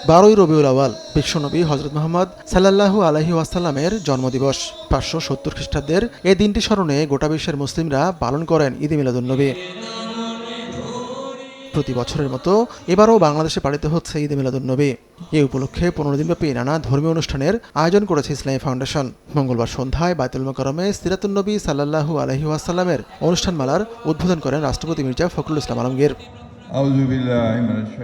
12ই রবিউল আউয়াল বিশ্বনবী হযরত মুহাম্মদ সাল্লাল্লাহু আলাইহি ওয়াসাল্লামের জন্মদিবস। 570 খ্রিস্টাব্দের এই দিনটি স্মরণে গোটা বিশ্বের মুসলিমরা পালন করেন ঈদে মিলাদুন্নবী। প্রতি বছরের মতো এবারও বাংলাদেশে পালিত হচ্ছে ঈদে মিলাদুন্নবী। এই উপলক্ষে 15 দিনব্যাপী নানা ধর্মীয় অনুষ্ঠানের আয়োজন করেছে ইসলামী ফাউন্ডেশন। মঙ্গলবার সন্ধ্যায় বায়তুল মোকাররমে সিরাতুন্নবী সাল্লাল্লাহু আলাইহি ওয়াসাল্লামের অনুষ্ঠানমালার উদ্বোধন করেন রাষ্ট্রপতি মির্জা ফখরুল ইসলাম আলমগীর।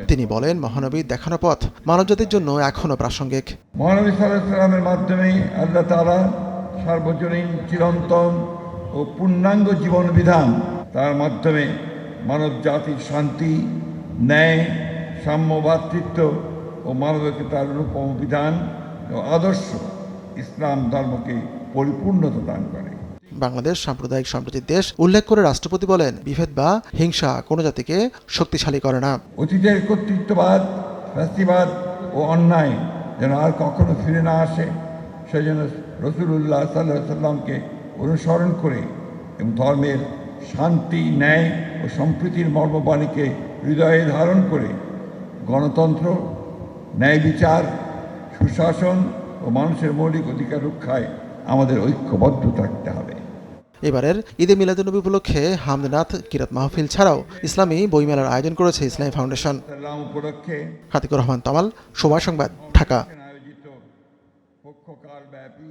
তিনি বলেন, মহানবীর দেখানো পথ মানবজাতির জন্য এখনও প্রাসঙ্গিক। মহানবী সাল্লাল্লাহু আলাইহি ওয়াসাল্লামের মাধ্যমে আল্লাহ তাআলা সার্বজনীন, চিরন্তন ও পূর্ণাঙ্গ জীবন বিধান, তার মাধ্যমে মানব জাতির শান্তি, ন্যায়, সাম্য, ভ্রাতৃত্ব ও মানবিকতার অনুপম বিধান ও আদর্শ ইসলাম ধর্মকে পরিপূর্ণতা দান করে। বাংলাদেশ সাম্প্রদায়িক সম্প্রীতির দেশ উল্লেখ করে রাষ্ট্রপতি বলেন, বিভেদ বা হিংসা কোনো জাতিকে শক্তিশালী করে না। অতীতের কর্তৃত্ববাদ, ফ্যাসিবাদ ও অন্যায় যেন আর কখনো ফিরে না আসে, সেজন্য রাসূলুল্লাহ সাল্লাল্লাহু আলাইহি ওয়াসাল্লামকে অনুসরণ করে এবং ধর্মের শান্তি, ন্যায় ও সম্প্রীতির মর্মবাণীকে হৃদয়ে ধারণ করে গণতন্ত্র, ন্যায় বিচার, সুশাসন ও মানুষের মৌলিক অধিকার রক্ষায় আমাদের ঐক্যবদ্ধ থাকতে হবে। এবারের ঈদে মিলাদুন্নবী উপলক্ষে হামদনাথ কিরাত মাহফিল ছাড়াও ইসলামী বইমেলার আয়োজন করেছে ইসলামী ফাউন্ডেশন। উপলক্ষে খাতিকুর রহমান তমাল, সময় সংবাদ, ঢাকা। আয়োজিত পক্ষকালব্যাপী